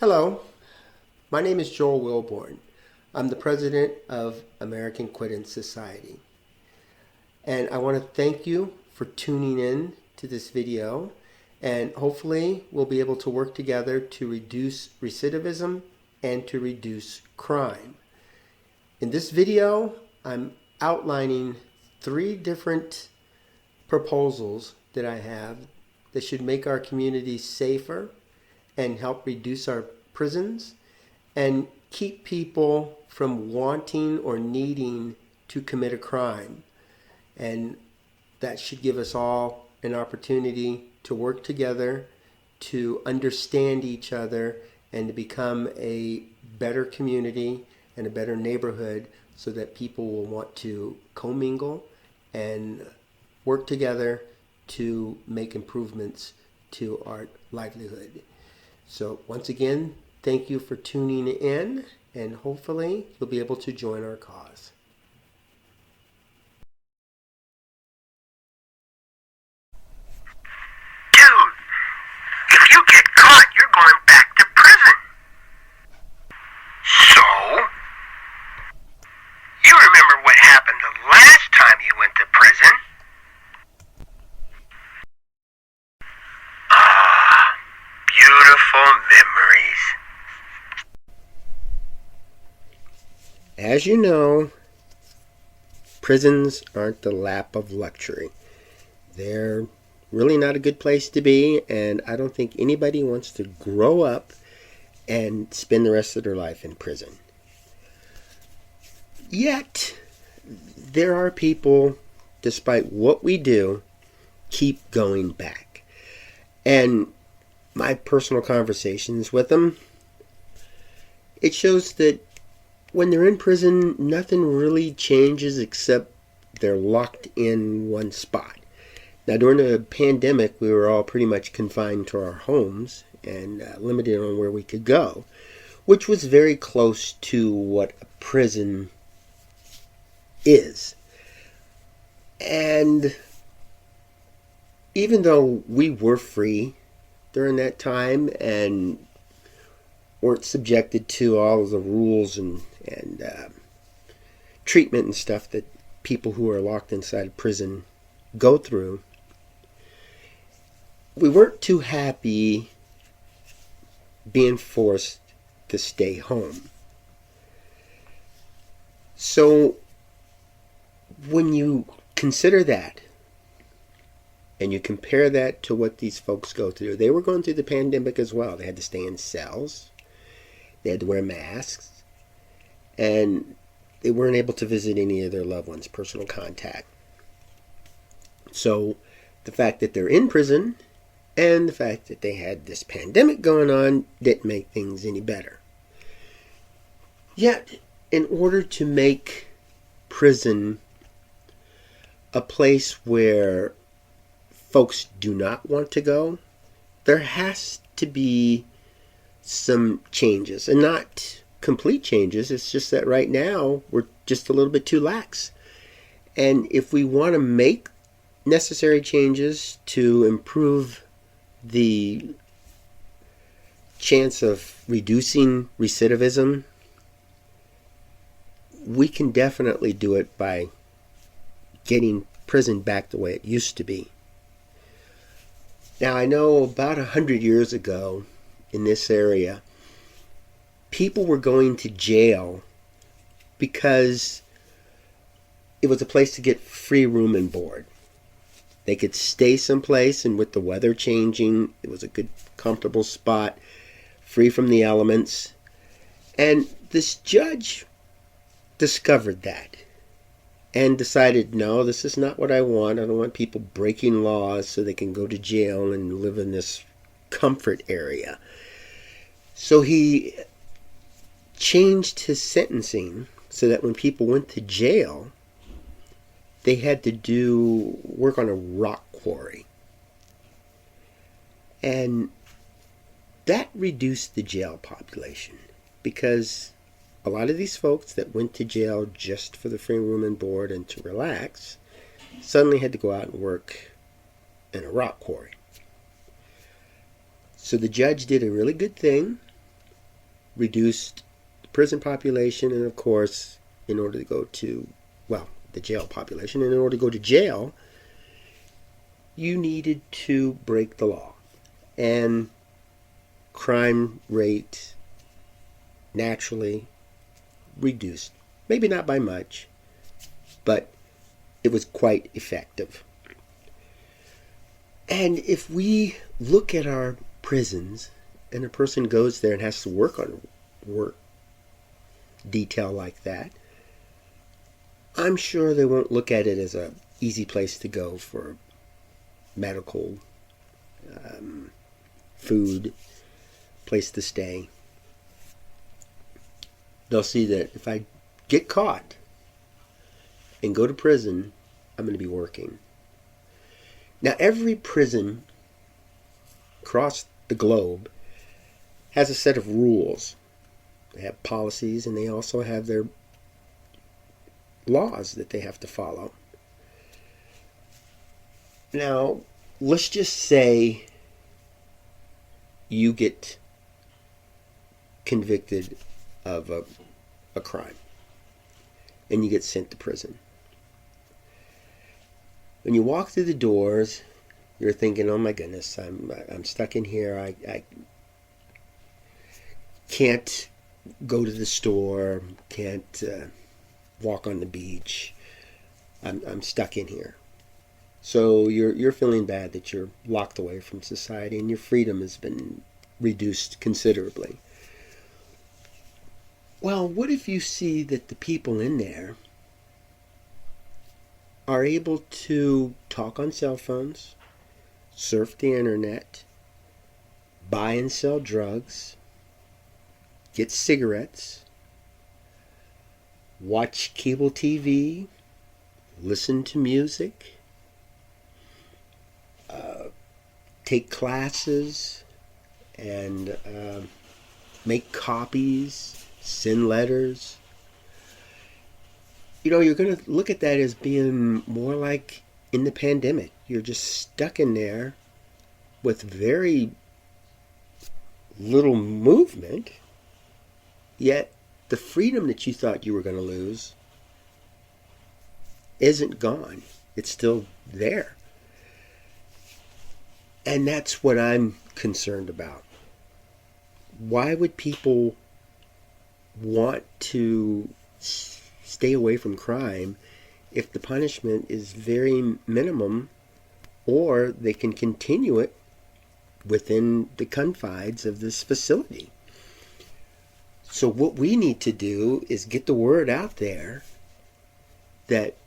Hello, my name is Joel Wilborn. I'm the president of American Quitting Society. And I want to thank you for tuning in to this video. And hopefully we'll be able to work together to reduce recidivism and to reduce crime. In this video, I'm outlining 3 different proposals that I have that should make our community safer and help reduce our prisons and keep people from wanting or needing to commit a crime. And that should give us all an opportunity to work together, to understand each other, and to become a better community and a better neighborhood so that people will want to commingle and work together to make improvements to our livelihood. So once again, thank you for tuning in, and hopefully you'll be able to join our cause. Dude, if you get caught, you're going back to prison. So, you remember what happened the last time you went to prison? Beautiful memories. As you know, prisons aren't the lap of luxury. They're really not a good place to be, and I don't think anybody wants to grow up and spend the rest of their life in prison. Yet, there are people, despite what we do, keep going back. And my personal conversations with them, it shows that when they're in prison, nothing really changes except they're locked in one spot. Now, during the pandemic, we were all pretty much confined to our homes and limited on where we could go, which was very close to what a prison is. And even though we were free during that time and weren't subjected to all of the rules and treatment and stuff that people who are locked inside a prison go through, we weren't too happy being forced to stay home. So when you consider that, and you compare that to what these folks go through, they were going through the pandemic as well. They had to stay in cells, they had to wear masks, and they weren't able to visit any of their loved ones, personal contact. So the fact that they're in prison and the fact that they had this pandemic going on didn't make things any better. Yet, in order to make prison a place where folks do not want to go, there has to be some changes, and not complete changes. It's just that right now we're just a little bit too lax. And if we want to make necessary changes to improve the chance of reducing recidivism, we can definitely do it by getting prison back the way it used to be. Now, I know about 100 years ago in this area, people were going to jail because it was a place to get free room and board. They could stay someplace, and with the weather changing, it was a good, comfortable spot, free from the elements. And this judge discovered that and decided, no, this is not what I want. I don't want people breaking laws so they can go to jail and live in this comfort area. So he changed his sentencing so that when people went to jail, they had to do work on a rock quarry. And that reduced the jail population, because a lot of these folks that went to jail just for the free room and board and to relax suddenly had to go out and work in a rock quarry. So the judge did a really good thing, reduced the prison population, and of course, in order to go to, well, the jail population, and in order to go to jail, you needed to break the law. And crime rate naturally reduced. Maybe not by much, but it was quite effective. And if we look at our prisons, and a person goes there and has to work on work detail like that, I'm sure they won't look at it as a easy place to go for medical, food, place to stay. They'll see that if I get caught and go to prison, I'm going to be working. Now, every prison across the globe has a set of rules. They have policies, and they also have their laws that they have to follow. Now, let's just say you get convicted of a crime and you get sent to prison. When you walk through the doors, you're thinking, oh my goodness, I'm stuck in here. I can't go to the store, can't walk on the beach. I'm stuck in here. So you're feeling bad that you're locked away from society and your freedom has been reduced considerably. Well, what if you see that the people in there are able to talk on cell phones, surf the internet, buy and sell drugs, get cigarettes, watch cable TV, listen to music, take classes, and make copies, send letters. You know, you're going to look at that as being more like in the pandemic. You're just stuck in there with very little movement, yet the freedom that you thought you were going to lose isn't gone. It's still there. And that's what I'm concerned about. Why would people want to stay away from crime if the punishment is very minimum, or they can continue it within the confines of this facility? So what we need to do is get the word out there that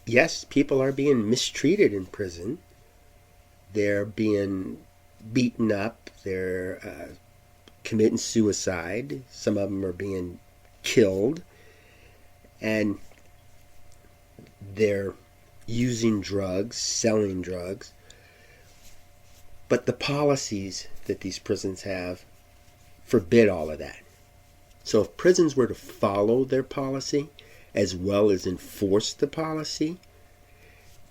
yes, people are being mistreated in prison. They're being beaten up. They're committing suicide. Some of them are being killed. And they're using drugs, selling drugs. But the policies that these prisons have forbid all of that. So if prisons were to follow their policy as well as enforce the policy,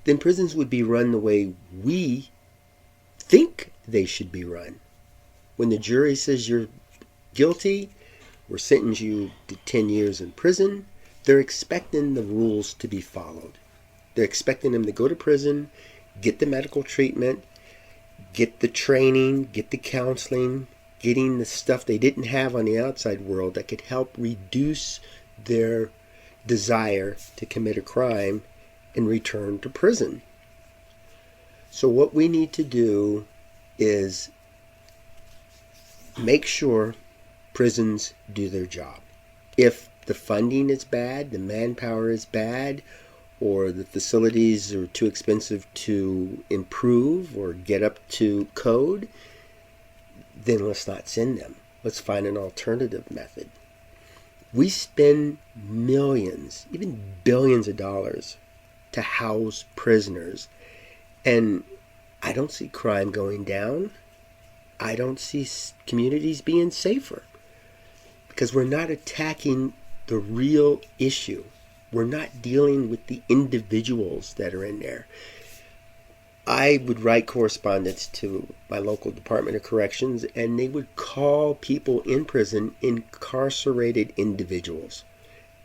then prisons would be run the way we think they should be run. When the jury says you're guilty, we'll sentence you to 10 years in prison, they're expecting the rules to be followed. They're expecting them to go to prison, get the medical treatment, get the training, get the counseling, getting the stuff they didn't have on the outside world that could help reduce their desire to commit a crime and return to prison. So what we need to do is make sure prisons do their job. If the funding is bad, the manpower is bad, or the facilities are too expensive to improve or get up to code, then let's not send them. Let's find an alternative method. We spend millions, even billions of dollars to house prisoners, and I don't see crime going down. I don't see communities being safer because we're not attacking the real issue. We're not dealing with the individuals that are in there. I would write correspondence to my local Department of Corrections, and they would call people in prison incarcerated individuals.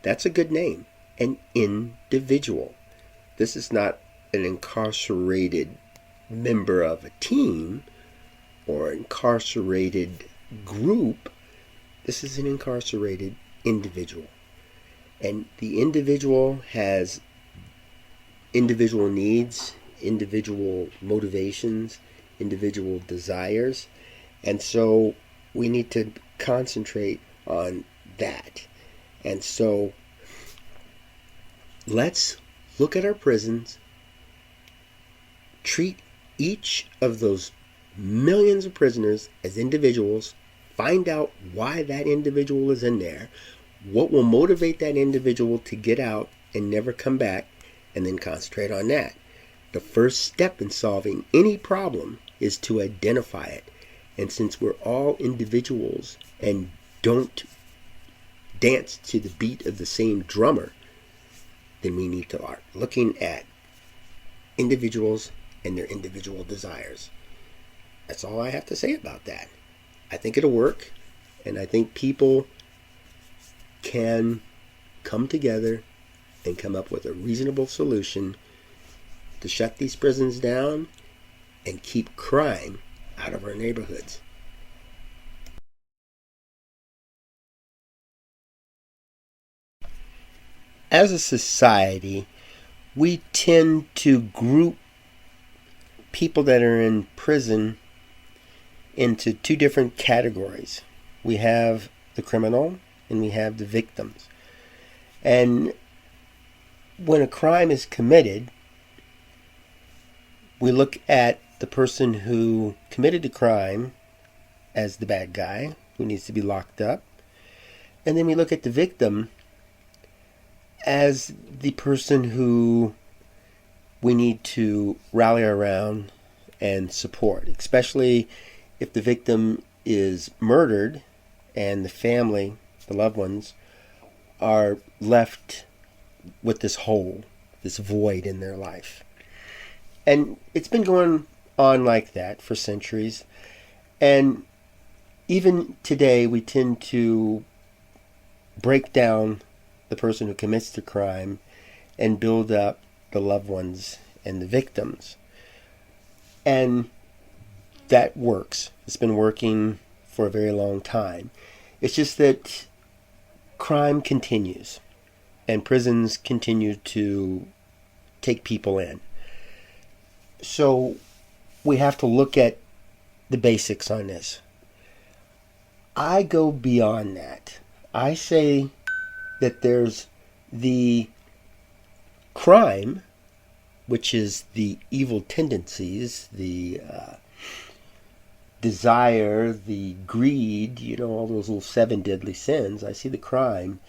That's a good name, an individual. This is not an incarcerated member of a team or incarcerated group. This is an incarcerated individual. And the individual has individual needs, individual motivations, individual desires. And so we need to concentrate on that. And so let's look at our prisons, treat each of those millions of prisoners as individuals, find out why that individual is in there, what will motivate that individual to get out and never come back, and then concentrate on that. The first step in solving any problem is to identify it. And since we're all individuals and don't dance to the beat of the same drummer, then we need to start looking at individuals and their individual desires. That's all I have to say about that. I think it'll work, and I think people can come together and come up with a reasonable solution to shut these prisons down and keep crime out of our neighborhoods. As a society, we tend to group people that are in prison into two different categories. We have the criminal and we have the victims. And when a crime is committed, we look at the person who committed the crime as the bad guy who needs to be locked up. And then we look at the victim as the person who we need to rally around and support, especially if the victim is murdered and the family, the loved ones, are left with this hole, this void in their life. And it's been going on like that for centuries. And even today, we tend to break down the person who commits the crime and build up the loved ones and the victims. And that works. It's been working for a very long time. It's just that crime continues and prisons continue to take people in. So we have to look at the basics on this. I go beyond that. I say that there's the crime, which is the evil tendencies, the desire, the greed, all those little 7 deadly sins. I see the crime,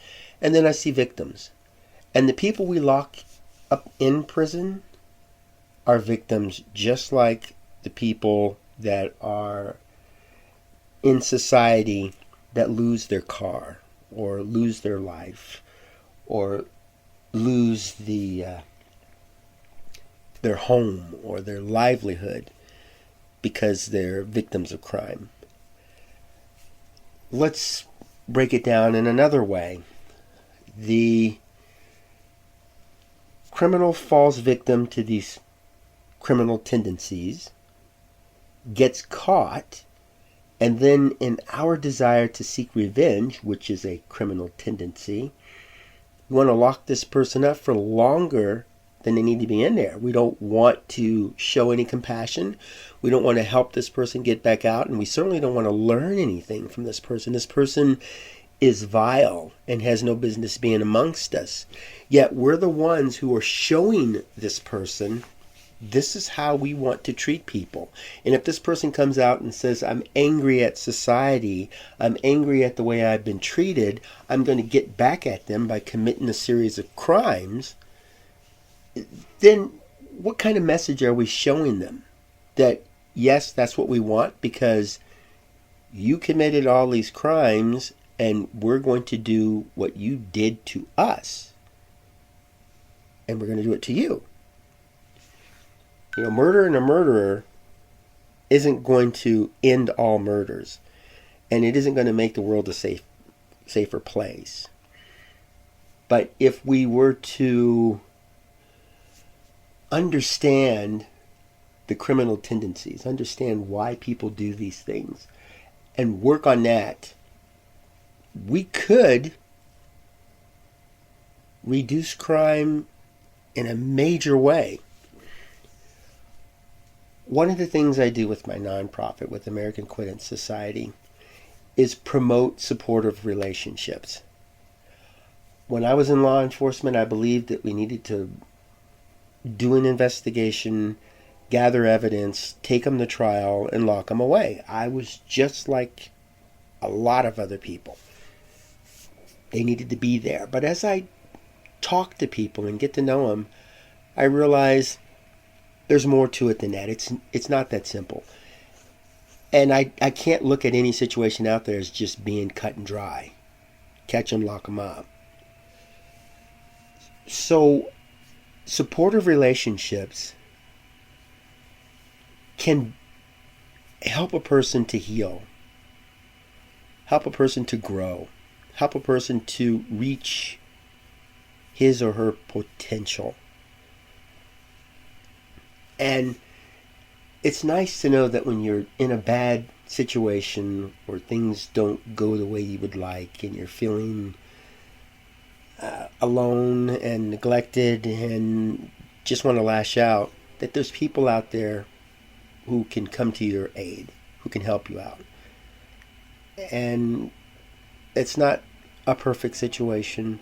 and then I see victims. And the people we lock up in prison are victims, just like the people that are in society that lose their car or lose their life or lose their home or their livelihood because they're victims of crime. Let's break it down in another way. The criminal falls victim to these criminal tendencies, gets caught, and then in our desire to seek revenge, which is a criminal tendency, we want to lock this person up for longer than they need to be in there. We don't want to show any compassion. We don't want to help this person get back out, and we certainly don't want to learn anything from this person. This person is vile and has no business being amongst us. Yet we're the ones who are showing this person this is how we want to treat people. And if this person comes out and says, I'm angry at society, I'm angry at the way I've been treated, I'm going to get back at them by committing a series of crimes, then what kind of message are we showing them? That, yes, that's what we want because you committed all these crimes and we're going to do what you did to us. And we're going to do it to you. Murder and a murderer isn't going to end all murders, and it isn't going to make the world a safer place. But if we were to understand the criminal tendencies, understand why people do these things, and work on that, we could reduce crime in a major way. One of the things I do with my nonprofit, with American Quittance Society, is promote supportive relationships. When I was in law enforcement, I believed that we needed to do an investigation, gather evidence, take them to trial, and lock them away. I was just like a lot of other people. They needed to be there. But as I talk to people and get to know them, I realize there's more to it than that. It's not that simple. And I can't look at any situation out there as just being cut and dry. Catch them, lock them up. So supportive relationships can help a person to heal, help a person to grow, help a person to reach his or her potential. And it's nice to know that when you're in a bad situation or things don't go the way you would like and you're feeling alone and neglected and just want to lash out, that there's people out there who can come to your aid, who can help you out. And it's not a perfect situation,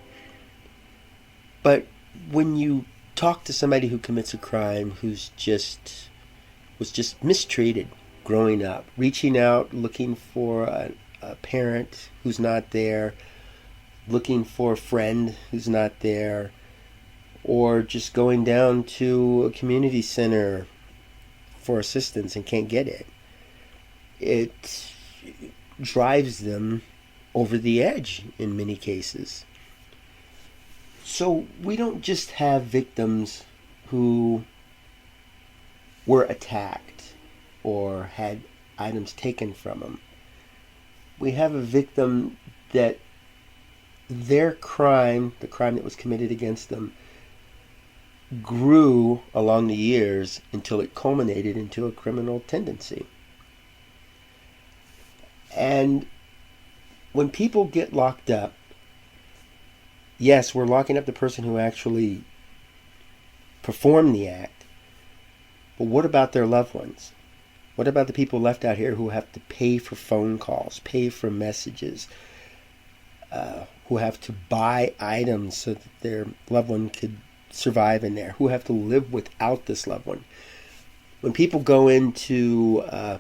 but when you talk to somebody who commits a crime, was just mistreated growing up, reaching out, looking for a parent who's not there, looking for a friend who's not there, or just going down to a community center for assistance and can't get it. It drives them over the edge in many cases. So we don't just have victims who were attacked or had items taken from them. We have a victim that their crime, the crime that was committed against them, grew along the years until it culminated into a criminal tendency. And when people get locked up, yes, we're locking up the person who actually performed the act, but what about their loved ones? What about the people left out here who have to pay for phone calls, pay for messages, who have to buy items so that their loved one could survive in there, who have to live without this loved one? When people go into a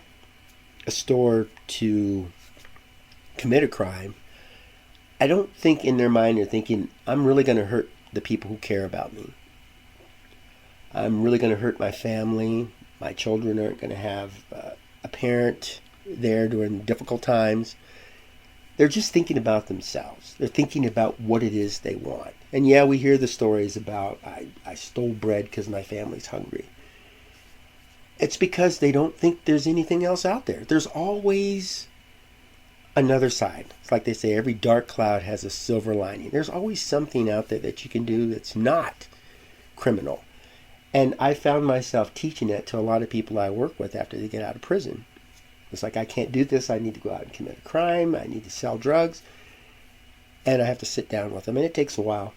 store to commit a crime, I don't think in their mind they're thinking, I'm really going to hurt the people who care about me. I'm really going to hurt my family. My children aren't going to have a parent there during difficult times. They're just thinking about themselves. They're thinking about what it is they want. And yeah, we hear the stories about, I stole bread because my family's hungry. It's because they don't think there's anything else out there. There's always another side. It's like they say, every dark cloud has a silver lining. There's always something out there that you can do that's not criminal. And I found myself teaching it to a lot of people I work with after they get out of prison. It's like, I can't do this. I need to go out and commit a crime. I need to sell drugs. And I have to sit down with them. And it takes a while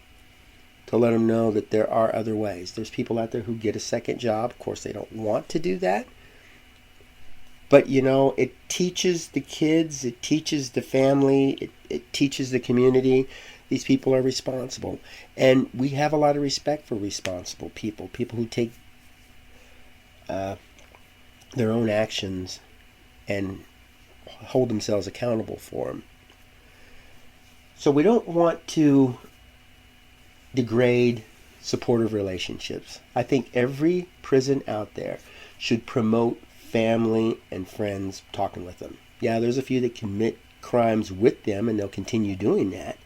to let them know that there are other ways. There's people out there who get a second job. Of course, they don't want to do that. But, it teaches the kids, it teaches the family, it teaches the community. These people are responsible. And we have a lot of respect for responsible people, people who take their own actions and hold themselves accountable for them. So we don't want to degrade supportive relationships. I think every prison out there should promote family and friends talking with them. Yeah, there's a few that commit crimes with them and they'll continue doing that.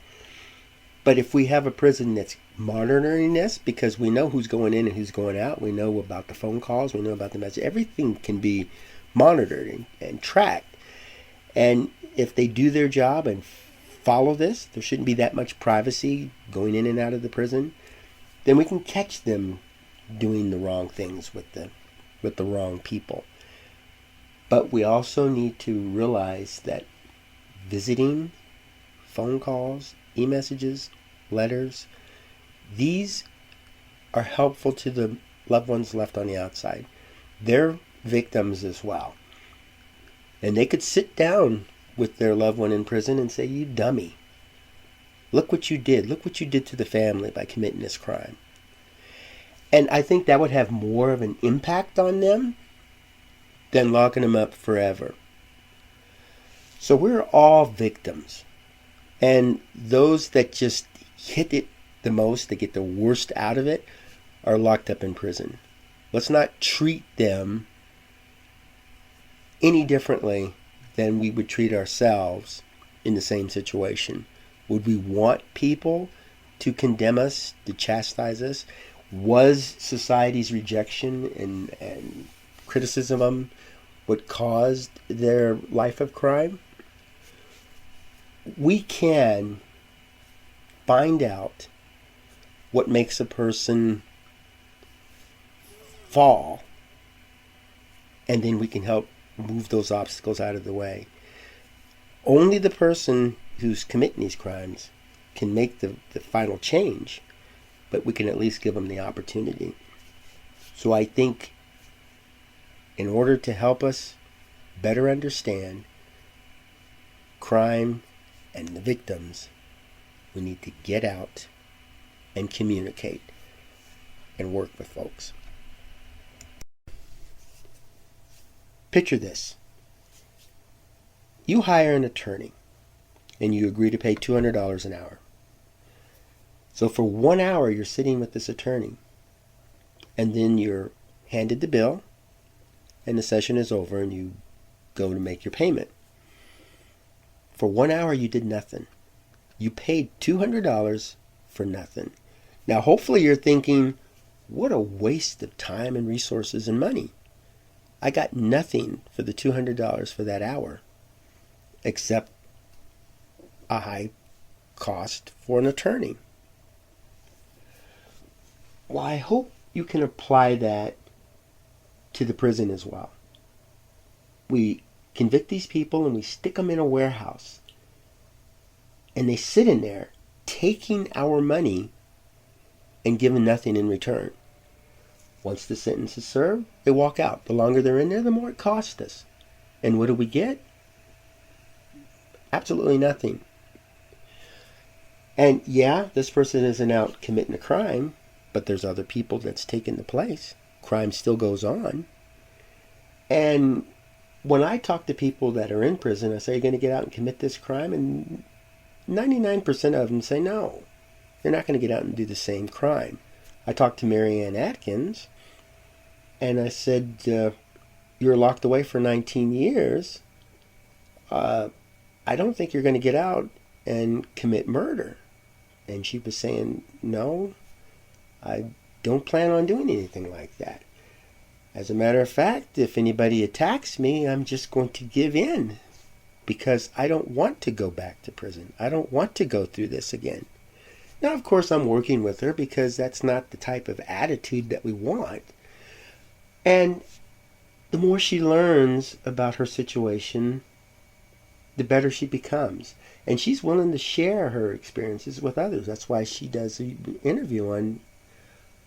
But if we have a prison that's monitoring this because we know who's going in and who's going out. We know about the phone calls. We know about the message. Everything can be monitored and tracked. And if they do their job and follow this, there shouldn't be that much privacy going in and out of the prison. Then we can catch them doing the wrong things with the wrong people. But we also need to realize that visiting, phone calls, e-messages, letters, these are helpful to the loved ones left on the outside. They're victims as well. And they could sit down with their loved one in prison and say, "You dummy. Look what you did. Look what you did to the family by committing this crime." And I think that would have more of an impact on them than locking them up forever. So we're all victims. And those that just hit it the most, that get the worst out of it, are locked up in prison. Let's not treat them any differently than we would treat ourselves in the same situation. Would we want people to condemn us, to chastise us? Was society's rejection and criticism of them what caused their life of crime? We can find out what makes a person fall, and then we can help move those obstacles out of the way. Only the person who's committing these crimes can make the final change, but we can at least give them the opportunity. So I think in order to help us better understand crime and the victims, we need to get out and communicate and work with folks. Picture this. You hire an attorney and you agree to pay $200 an hour. So for 1 hour you're sitting with this attorney, and then you're handed the bill and the session is over and you go to make your payment. For 1 hour you did nothing. You paid $200 for nothing. Now hopefully you're thinking, what a waste of time and resources and money. I got nothing for the $200 for that hour, except a high cost for an attorney. Well, I hope you can apply that to the prison as well. We convict these people and we stick them in a warehouse. And they sit in there taking our money and giving nothing in return. Once the sentence is served, they walk out. The longer they're in there, the more it costs us. And what do we get? Absolutely nothing. And yeah, this person isn't out committing a crime, but there's other people that's taken the place. Crime still goes on. And when I talk to people that are in prison, I say, "Are you going to get out and commit this crime?" And 99% of them say no. They're not going to get out and do the same crime. I talked to Mary Ann Atkins, and I said, "You're locked away for 19 years. I don't think you're going to get out and commit murder." And she was saying, "No, I don't plan on doing anything like that. As a matter of fact, if anybody attacks me, I'm just going to give in because I don't want to go back to prison. I don't want to go through this again." Now, of course, I'm working with her because that's not the type of attitude that we want. And the more she learns about her situation, the better she becomes. And she's willing to share her experiences with others. That's why she does an interview on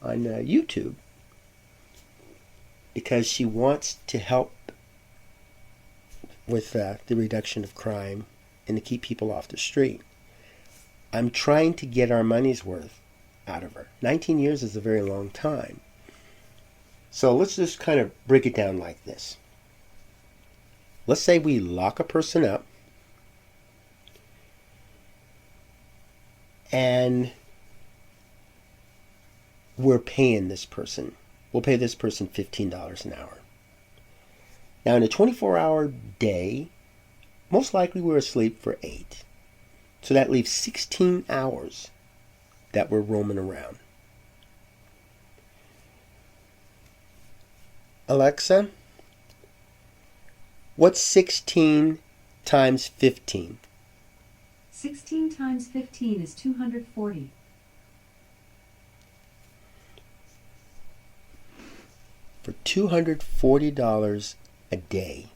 YouTube. Because she wants to help with the reduction of crime and to keep people off the street. I'm trying to get our money's worth out of her. 19 years is a very long time. So let's just kind of break it down like this. Let's say we lock a person up and we're paying this person. We'll pay this person $15 an hour. Now, in a 24-hour day, most likely we're asleep for 8. So that leaves 16 hours that were roaming around. Alexa, what's 16 times 15? 16 times 15 is 240. For $240 a day.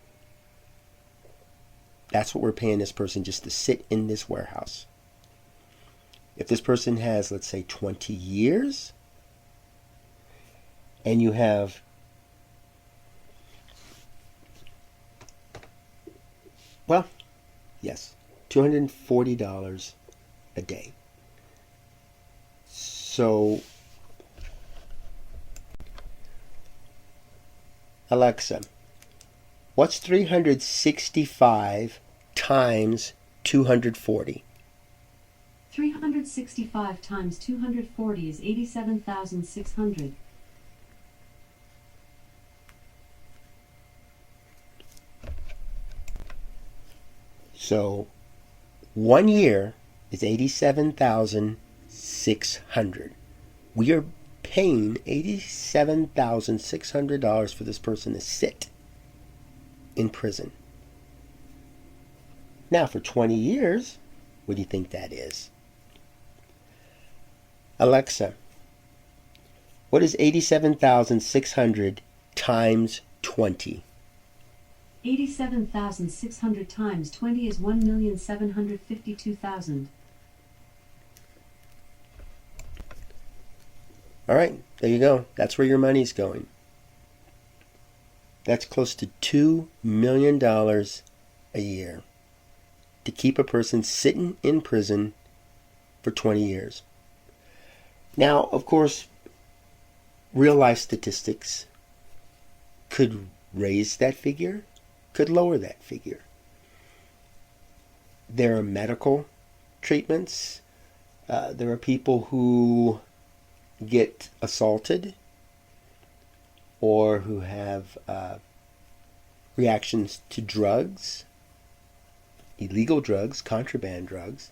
That's what we're paying this person just to sit in this warehouse. If this person has, let's say, 20 years, and you have $240 a day. So, Alexa, what's 365 times 240? 365 times 240 is 87,600. So 1 year is 87,600. We are paying $87,600 for this person to sit in prison. Now for 20 years, what do you think that is? Alexa, what is 87,600 times 20? 87,600 times 20 is 1,752,000. All right, there you go. That's where your money's going. That's close to $2 million a year to keep a person sitting in prison for 20 years. Now, of course, real life statistics could raise that figure, could lower that figure. There are medical treatments. There are people who get assaulted or who have reactions to drugs, illegal drugs, contraband drugs.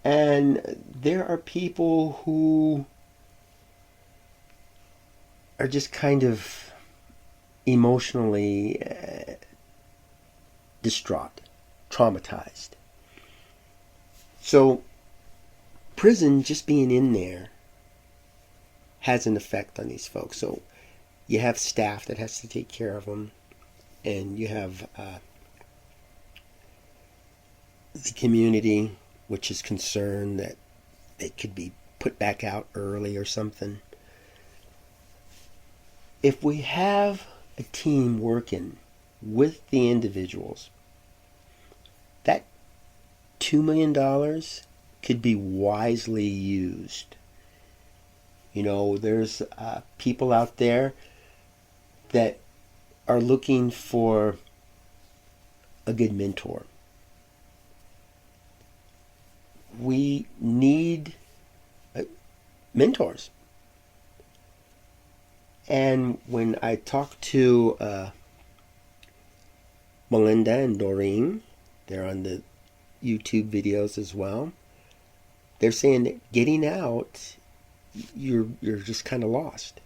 And there are people who are just kind of emotionally distraught, traumatized. So prison, just being in there, has an effect on these folks. So you have staff that has to take care of them, and you have the community, which is concerned that they could be put back out early or something. If we have a team working with the individuals, that $2 million could be wisely used. You know, there's people out there that are looking for a good mentor. We need mentors. And when I talk to Melinda and Doreen, they're on the YouTube videos as well, they're saying that getting out, you're just kind of lost.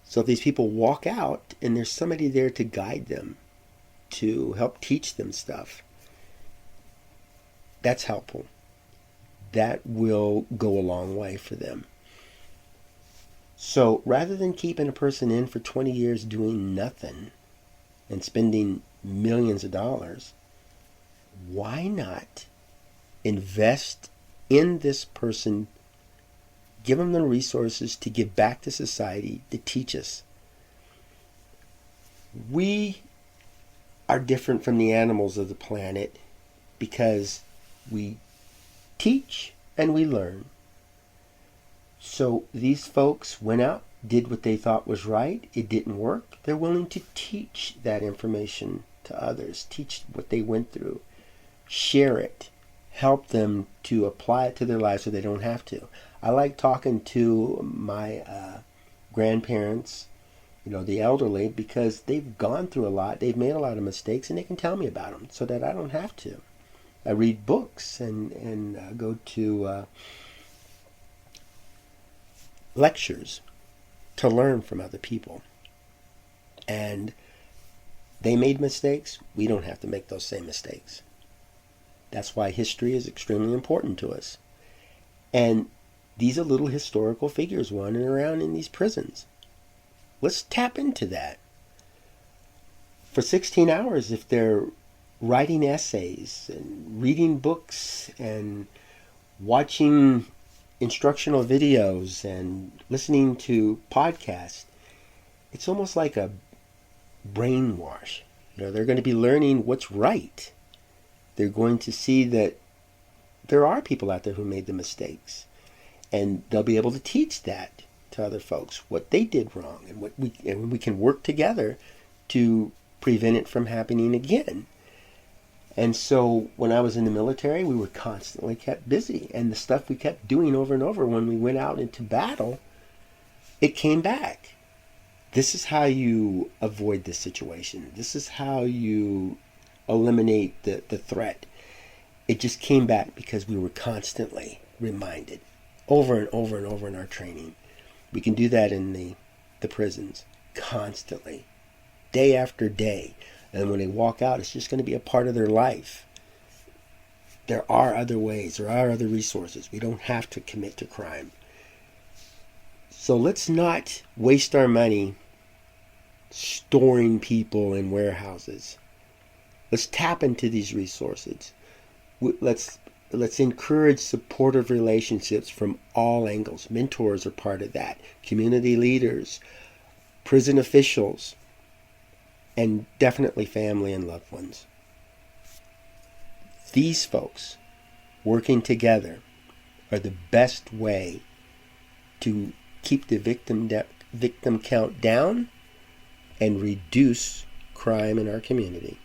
So if these people walk out and there's somebody there to guide them, to help teach them stuff, that's helpful. That will go a long way for them. So rather than keeping a person in for 20 years doing nothing and spending millions of dollars, why not invest in this person, give them the resources to give back to society, to teach us? We are different from the animals of the planet because we teach and we learn. So these folks went out, did what they thought was right. It didn't work. They're willing to teach that information to others, teach what they went through, share it, help them to apply it to their lives so they don't have to. I like talking to my grandparents, the elderly, because they've gone through a lot, they've made a lot of mistakes, and they can tell me about them so that I don't have to. I read books and go to lectures to learn from other people. And they made mistakes. We don't have to make those same mistakes. That's why history is extremely important to us. And these are little historical figures wandering around in these prisons. Let's tap into that. For 16 hours, if they're writing essays and reading books and watching instructional videos and listening to podcasts, it's almost like a brainwash. They're going to be learning what's right. They're going to see that there are people out there who made the mistakes, and they'll be able to teach that to other folks, what they did wrong, and we can work together to prevent it from happening again. And so when I was in the military, we were constantly kept busy, and the stuff we kept doing over and over when we went out into battle, it came back. This is how you avoid this situation. This is how you eliminate the threat. It just came back because we were constantly reminded over and over and over in our training. We can do that in the prisons constantly, day after day. And when they walk out, it's just going to be a part of their life. There are other ways. There are other resources. We don't have to commit to crime. So let's not waste our money storing people in warehouses. Let's tap into these resources. Let's encourage supportive relationships from all angles. Mentors are part of that. Community leaders, prison officials, and definitely family and loved ones. These folks working together are the best way to keep the victim count down and reduce crime in our community.